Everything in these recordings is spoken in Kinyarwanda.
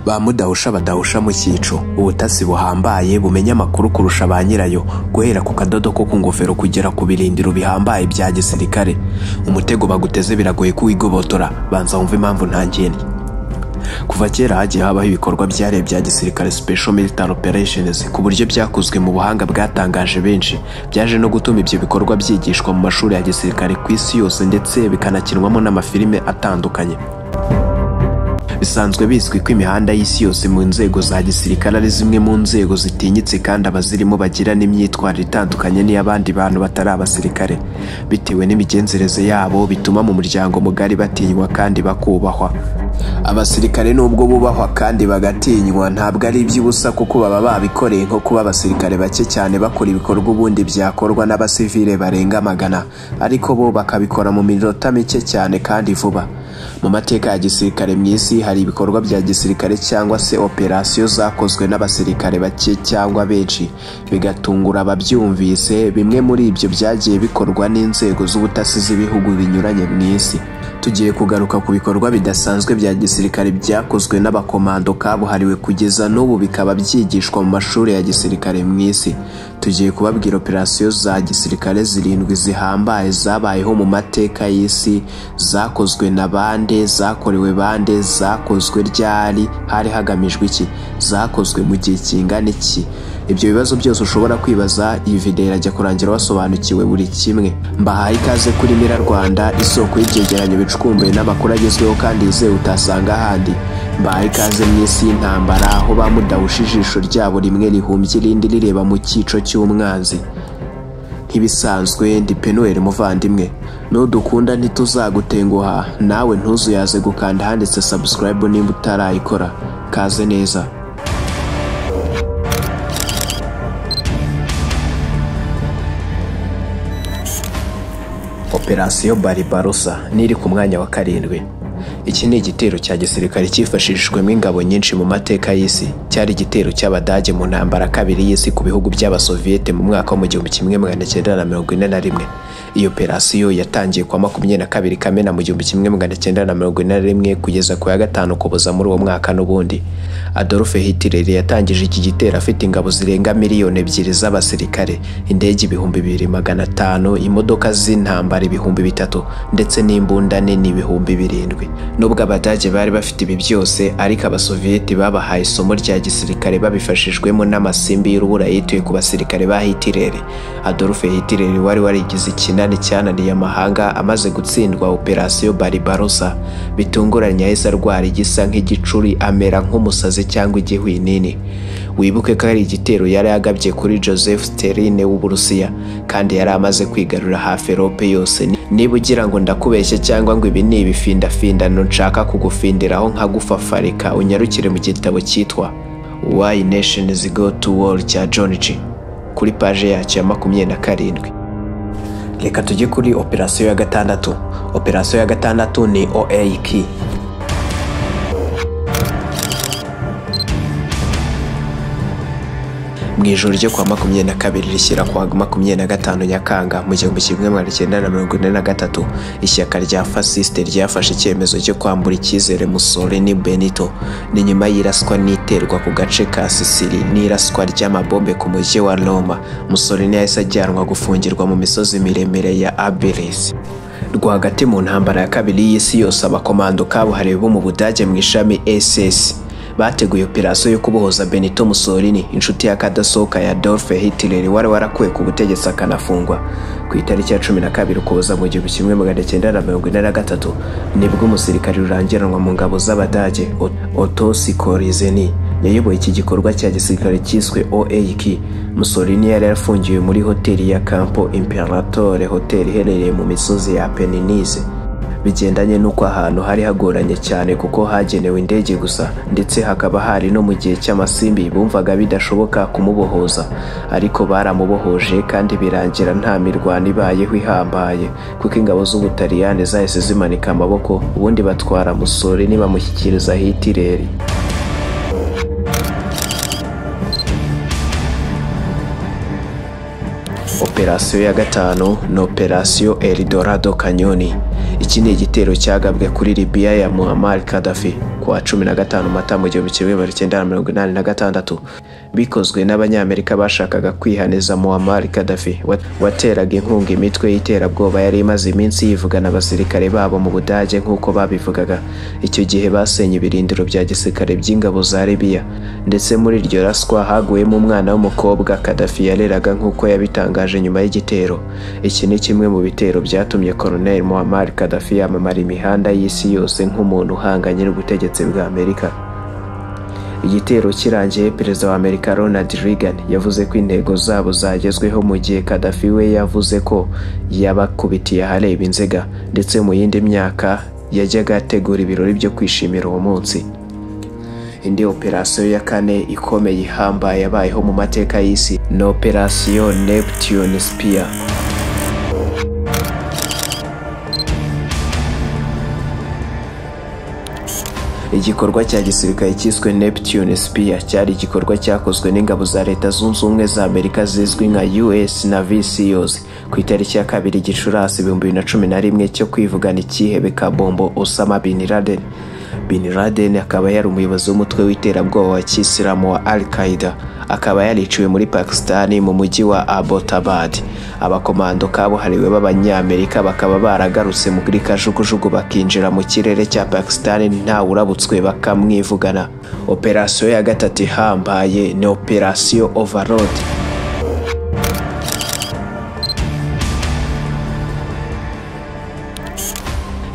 ba mudahusha badahusha mu cyico, ubutasi buhambaye bumenya amakuru kurusha ba nyirayo, guhera ku kadodo ko ku ngofero kugera ku birindiro bihambaye bya gisirikare. Umutego baguteze biragoye kuwigobotora, banza wumve impamvu ntangeni. Kuva kera hagiye habaho ibikorwa byareye bya gisirikare special military operations ku buryo byakozwe mu buhanga bwatangaje benshi, byaje no gutuma ibyo bikorwa byigishwa mu mashuri ya gisirikare ku isi yose ndetse bikanakinwamo n'amafilime atandukanye. Bisanzwe bizwi ko imihanda y'isi yose mu nzego za gisirikare ari zimwe mu nzego zitinyitse kandi abazirimo bagira n'imyitwarire itandukanye n'iy'abandi bantu batari abasirikare, bitewe n'imigenzereze yabo bituma mu muryango mugari batinywa kandi bakubahwa. Abasirikare nubwo bubahwa kandi bagatinywa, ntabwo ari iby'ubusa kuko baba babikoreye nko kuba abasirikare bake cyane bakora ibikorwa ubundi byakorwa n'abasivile barenga 100, ariko bo bakabikora mu minota mike cyane kandi vuba. Mu mateka ya gisirikare mu isi hari ibikorwa bya gisirikare cyangwa se operasiyo zakozwe n'abasirikare bake cyangwa benshi, bigatungura ababyumvise. Bimwe muri ibyo byagiye bikorwa n'inzego z'ubutasi z'ibihugu binyuranye mu isi. Tugiye kugaruka ku bikorwa bidasanzwe bya gisirikare byakozwe n'abakomando kabuhariwe kugeza n'ubu bikaba byigishwa mu mashuri ya gisirikare mu isi. Tugiye kubabwira operasiyo za gisirikare 7 zihambaye zabayeho mu mateka y'isi, zakozwe na bande, zakorewe bande, zakozwe ryari, hari hagamijwe iki, zakozwe mu gihe kingana iki. Ibyo bibazo byose ushobora kwibaza, iyi video irajya kurangira wasobanukiwe buri kimwe. Mbahaye ikaze kuri Mira Rwanda, isoko y'ibyegeranyo bicukumbuye n'amakuru agezweho kandi yizewe utasanga ahandi. Mbahaye ikaze mu isi y'intambara, aho bamudahusha ijisho ryabo rimwe rihumbye irindi rireba mu cyico cy'umwanzi. Nk'ibisanzwe ndi Penuel muvandimwe, nudukunda ntituzagutenguha, nawe ntuzuyaze gukanda handitse subscribe nimba utarayikora. Kaze neza. Operasiyo Barbarossa niri ku mwanya wa 7. Iki ni igitero cya gisirikare cyifashishijwemo ingabo nyinshi mu mateka y'isi. Cyari igitero cy'Abadage mu ntambara kabiri y'isi ku bihugu by'Abasoviete mu mwaka wa 1941. Iyo operasiyo yatangiye kwa 22 Kamena mu 1941 kugeza ku ya 5 Ukuboza muri uwo mwaka n'ubundi. Adolf Hitler yatangije iki gitero afite ingabo zirenga miliyoni 2 z'abasirikare, indege 2500, imodoka z'intambara 3000 ndetse n'imbunda nini 7000. Nubwo Abadage bari bafite ibi byose, ariko Abasovieti babahaye isomo rya gisirikare babifashijwemo n'amasimbi y'urubura yituye ku basirikare ba Hitler. Adolf Hitler wari warigize ikinani cyananiye amahanga amaze gutsindwa operasiyo Barbarossa, bitunguranye yahise arwara igisa nk'igicuri, amera nk'umusazi cyangwa igihwinini. Wibuke ko ari igitero yari yagabye kuri Joseph Stalin w'Uburusiya, kandi yari amaze kwigarura hafi Europe yose. Niba ugira ngo ndakubeshye cyangwa ngo ibi ni ibifindafindano nshaka kugufindiraho nkagufafarika, unyarukire mu gitabo cyitwa Why Nations Go to War cya John G. kuri page yacyo ya 27. Reka tujye kuri operasiyo ya 6. Operasiyo ya 6 ni OAK. Mu ijoro ryo kwa 22 rishyira kwa 25 Nyakanga mu 1943, ishyaka rya fasciste ryafashe icyemezo cyo kwambura icyizere Mussolini Benito. Ni nyuma y'iraswa n'iterwa ku gace ka Sicily n'iraswa ry'amabombe ku mujyi wa Roma. Mussolini yahise ajyanwa gufungirwa mu misozi miremire ya Abruzzo. Rwagati mu ntambara ya kabiri y'isi yose, abakomando kabuhariwe bo mu Budage mu ishami SS bateguye operasiyo yo kubohoza Benito Mussolini, inshuti ya kadasohoka ya Adolf Hitler wari warakuwe ku butegetsi akanafungwa. Ku itariki ya 12 Ukuboza mu 1943 nibwo umusirikare rurangiranwa mu ngabo z'Abadage Otto Skorzeny yayoboye iki gikorwa cya gisirikare cyiswe OAK. Mussolini yari yarafungiwe muri hoteli ya Campo Imperatore, hoteli iherereye mu misozi ya Apennines. Bigendanye n'uko ahantu hari hagoranye cyane kuko hagenewe indege gusa, ndetse hakaba hari no mu gihe cy'amasimbi, bumvaga bidashoboka kumubohoza, ariko baramubohoje kandi birangira nta mirwano ibayeho ihambaye, kuko ingabo z'Ubutaliyani zahise zimanika amaboko, ubundi batwara Mussolini bamushyikiriza Hitler. Operasiyo ya gatanu ni Operasiyo Eldorado Canyon. Iki ni igitero cyagabwe kuri Libya ya Muammar Gaddafi kuwa 15 Mata mu 1986 bikozwe n'abanyamerika bashakaga kwihaniza Muammar Gaddafi wateraga inkunga imitwe y'iterabwoba yari imaze iminsi yivugana abasirikare babo mu Budage nk'uko babivugaga. Icyo gihe basenye ibirindiro bya gisirikare by'ingabo za Libya, ndetse muri iryo raswa haguyemo umwana w'umukobwa Gaddafi yareraga nk'uko yabitangaje nyuma y'igitero. Iki ni kimwe mu bitero byatumye Colonel Muammar Gaddafi yamamara imihanda y'isi yose nk'umuntu uhanganye n'ubutegetsi bwa Amerika. Igitero kirangiye, Perezida wa Amerika Ronald Reagan yavuze ko intego zabo zagezweho, mu gihe Gaddafi we yavuze ko yabakubitiye ahareba inzega, ndetse mu yindi myaka yajyaga ategura ibirori byo kwishimira uwo munsi. Indi operasiyo ya kane ikomeye ihambaye yabayeho mu mateka y'isi ni Operasiyo Neptune Spear. Igikorwa cya gisirikare cyiswe Neptune Spear cyari igikorwa cyakozwe n'ingabo za Leta Zunze Ubumwe za Amerika zizwi nka US Navy SEALs ku itariki ya 2 Gicurasi 2011 cyo kwivugana icyihebe ka bombo Osama Bin Laden. Bin Laden akaba yari umuyobozi w'umutwe w'iterabwoba wa Kisilamu wa Al-Qaeda, akaba yariciwe muri Pakistan mu mujyi wa Abbottabad. Abakomando kabuhariwe b'Abanyamerika bakaba baragarutse muri kajugujugu bakinjira mu kirere cya Pakistan nta urabutswe bakamwivugana. Operasiyo ya gatatu ihambaye ni Operasiyo Overlord.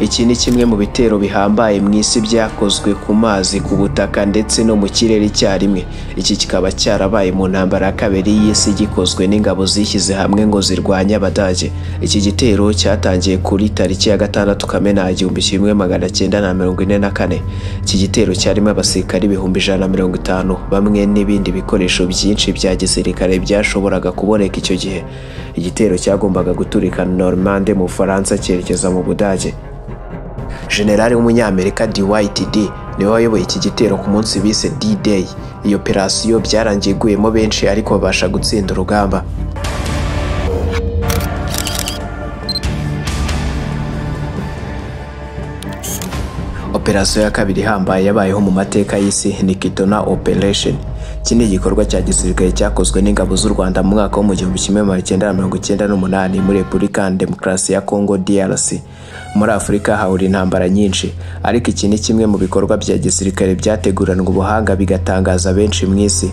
Iki ni kimwe mu bitero bihambaye mu isi byakozwe ku mazi, ku butaka ndetse no mu kirere icyarimwe. Iki kikaba cyarabaye mu ntambara ya kabiri y'isi gikozwe n'ingabo zishyize hamwe ngo zirwanye Abadage. Iki gitero cyatangiye kuri tariki ya 6 Kamena 1944. Iki gitero cyarimo abasirikari 150,000 bamwe n'ibindi bikoresho byinshi bya gisirikare byashoboraga kuboneka icyo gihe. Igitero cyagombaga guturika Normande mu Faransa cyerekeza mu Budage. General w'umunyamerika Dwight D niwe wayoboye iki gitero ku munsi bise D-Day. Iyo operasiyo byarangiye iguyemo benshi ariko babasha gutsinda urugamba. Operasiyo ya kabiri ihambaye yabayeho mu mateka y'isi ni Kitona Operation. Iki ni igikorwa cya gisirikare cyakozwe n'ingabo z'u Rwanda mu mwaka wa 1998 muri Repubulika Demokarasi ya Congo DRC. Muri Afurika hahura intambara nyinshi, ariko iki ni kimwe mu bikorwa bya gisirikare byateguranwe ubuhanga bigatangaza benshi mu isi.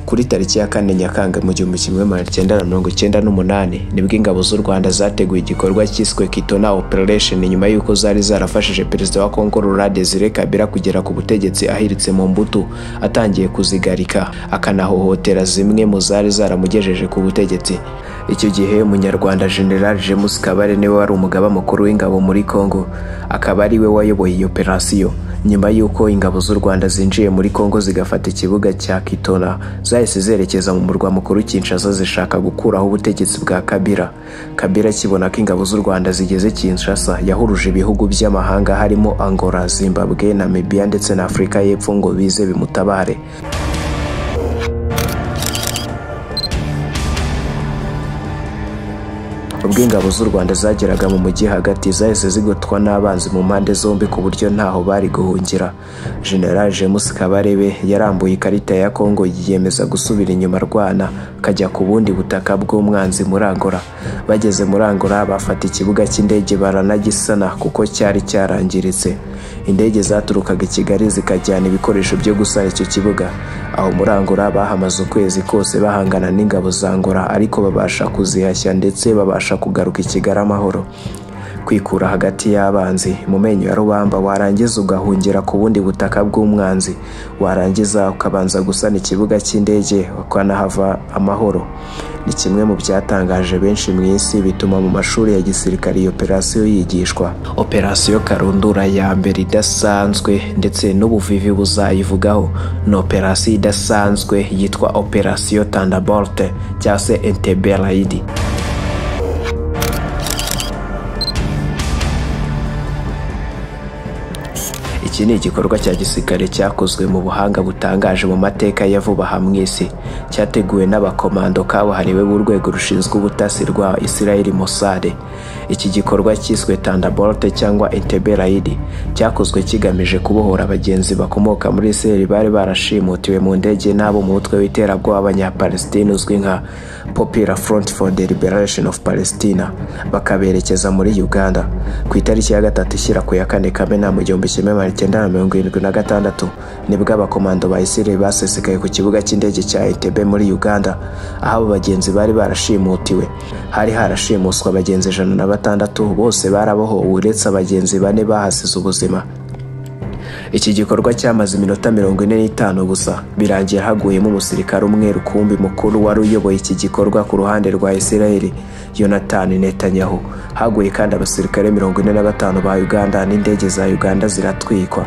Kuri tariki ya 4 Nyakanga 1998 nibwo ingabo z'u Rwanda zateguye igikorwa cyiswe Kitona Operation nyuma y'uko zari zarafashije Perezida wa Congo Laurent Desire Kabila kugera ku butegetsi ahiritse mu Mobutu, atangiye kuzigarika akanahohotera zimwe mu zari zaramugejeje ku butegetsi. Icyo gihe umunyarwanda General James Kabarebe niwe wari umugaba mukuru w'ingabo muri Congo, akaba ari we wayoboye iyo operasiyo. Nyuma y'uko ingabo z'u Rwanda zinjiye muri Congo zigafata ikibuga cya Kitona, zahise zerekeza mu murwa mukuru Kinshasa zishaka gukuraho ubutegetsi bwa Kabila. Kabila kibona ko ingabo z'u Rwanda zigeze Kinshasa, yahuruje ibihugu by'amahanga harimo Angola, Zimbabwe, Namibia ndetse na Afurika y'Epfo ngo bize bimutabare. Ubwo ingabo z'u Rwanda zageraga mu mujyi hagati, zahise zigotwa n'abanzi mu mpande zombi ku buryo ntaho bari guhungira. General James Kabarebe yarambuye ikarita ya Congo yiyemeza gusubira inyuma arwana kajya ku bundi butaka bw'umwanzi muri Angola. Bageze muri Angola bafata ikibuga cy'indege baranagisana kuko cyari cyarangiritse. Indege zaturukaga i Kigali zikajyana ibikoresho byo gusana icyo kibuga. Aho muri Angola bahamaze ukwezi kose bahangana n'ingabo za Angola, ariko babasha kuzihashya ndetse babasha kugaruka i Kigali amahoro. Kwikura hagati y'abanzi mu menyo ya rubamba, warangiza ugahungira ku bundi butaka bw'umwanzi, warangiza ukabanza gusana ikibuga cy'indege ukanahava amahoro. Ni kimwe mu byatangaje benshi mu isi, bituma mu mashuri ya gisirikare iyo operasiyo yigishwa. Operasiyo Karundura ya mbere idasanzwe ndetse n'ubuvivi buzayivugaho ni operasiyo idasanzwe yitwa Operasiyo Thunderbolt cyangwa se Entebbe Raid. Iki ni igikorwa cya gisirikare cyakozwe mu buhanga butangaje mu mateka ya vuba aha mu isi, cyateguwe n'abakomando kabuhariwe b'urwego rushinzwe ubutasi rwa Israel Mossad. Iki gikorwa cyiswe Thunderbolt cyangwa Entebbe Raid cyakozwe kigamije kubohora abagenzi bakomoka muri Israel bari barashimutiwe mu ndege n'abo mu mutwe w'iterabwoba abanyapalestine uzwi nka Popular Front for the Liberation of Palestine, bakaberekeza muri Uganda ku itariki ya 3 ishyira ku ya 4 Kamena mu 1976 nibwo abakomando ba Israel basesekaye ku kibuga cy'indege cya Entebbe muri Uganda, aho abo bagenzi bari barashimutiwe. Hari harashimuswa abagenzi 106, bose barabohowe uretse abagenzi 4 bahasize ubuzima. Iki gikorwa cyamaze iminota 45 gusa birangiye haguyemo umusirikare umwe rukumbi mukuru wari uyoboye iki gikorwa ku ruhande rwa Israel, Jonathan Netanyahu. Haguye kandi abasirikare 45 ba Uganda n'indege za Uganda ziratwikwa.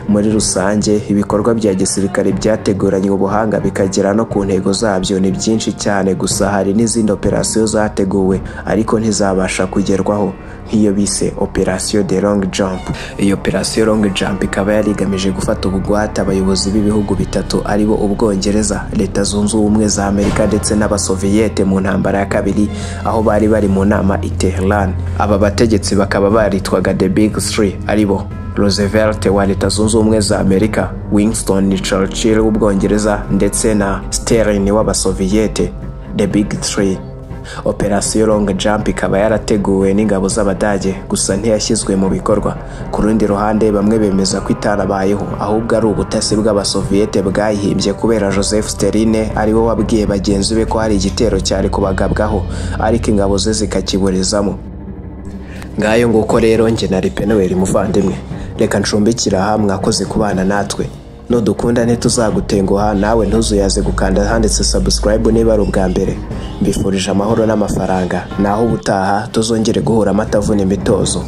Muri rusange ibikorwa bya gisirikare byateguranye ubuhanga bikagera no ku ntego zabyo ni byinshi cyane, gusa hari n'izindi operasiyo zateguwe ariko ntizabasha kugerwaho, nk'iyo bise Operation de Long Jump. Iyo Operation Long Jump ikaba yari igamije gufata ubugwate abayobozi b'ibihugu bitatu aribo Ubwongereza, Leta Zunze Ubumwe za Amerika ndetse n'Abasoviyete mu ntambara ya kabiri, aho bari bari mu nama i Tehran. Aba bategetsi bakaba baritwaga The Big Three aribo Roosevelt wa Leta Zunze Ubumwe za Amerika, Winston Churchill w'Ubwongereza ndetse na Stalin w'Abasoviyete, The Big Three. Operation Long Jump ikaba yarateguwe n'ingabo z'Abadage gusa ntiyashyizwe mu bikorwa. Ku rundi ruhande bamwe bemeza ko itarabayeho, ahubwo ari ubutasi bw'Abasoviyete bwayihimbye kubera Joseph Stalin ari we wabwiye bagenzi be ko hari igitero cyari kubagabwaho ariko ingabo ze zikakiburizamo. Ngayo nguko rero njye na Noel muvandimwe, reka ncumbikira aha, mwakoze kubana natwe. Nudukunda ntituzagutenguha, nawe ntuzuyaze gukanda handitse subscribe niba ari ubwa mbere. Mbifurije amahoro n'amafaranga, naho ubutaha tuzongere guhura amatavuna imitozo.